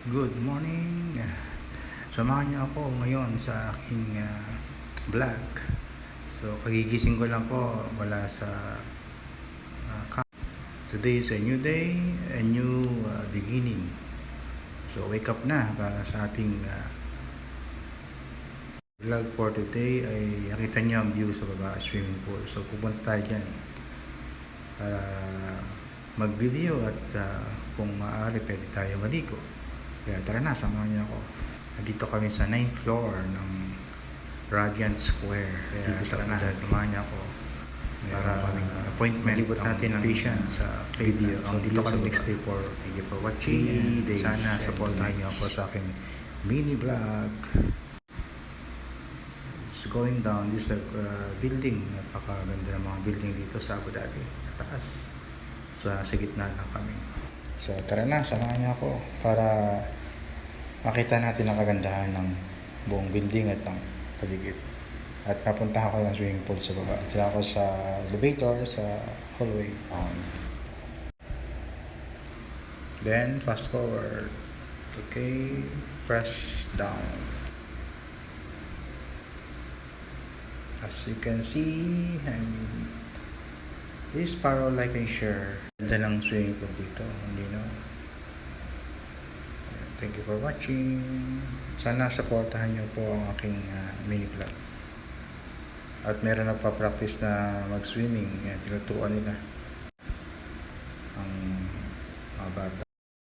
Good morning. Samahan niyo ako ngayon sa aking vlog. So, kagigising ko lang po wala sa today is a new day, a new beginning. So, wake up na para sa ating vlog for today. Ay nakita niyo ang view sa baba, swimming pool. So, pupunta tayo dyan para mag-video at kung maaari pwede tayo maligo. Kaya tara na, samahan niyo ako. Dito kami sa 9th floor ng Radiant Square. Kaya dito tara na, samahan niyo ako. Para kaming appointment malibot natin ang patient sa video. So dito kami next day for thank you for watching. Sana supportahan niyo ako sa aking mini vlog. It's going down. This is building. Napakaganda ng mga building dito sa Abu Dhabi. Taas. So sa gitna lang kami. So tara na, samahan niyo ako para makita natin ang kagandahan ng buong building at ang paligid. At napunta ako ng swimming pool sa baba. Sila ako sa elevator, sa hallway. Then fast forward. Okay, press down. As you can see, please follow, like, and share. Ganda ng swimming pool dito. Hindi na. Thank you for watching. Sana supportahan niyo po ang aking mini vlog. At meron nagpa-practice na mag-swimming. Tinuturuan nila ang mga bata.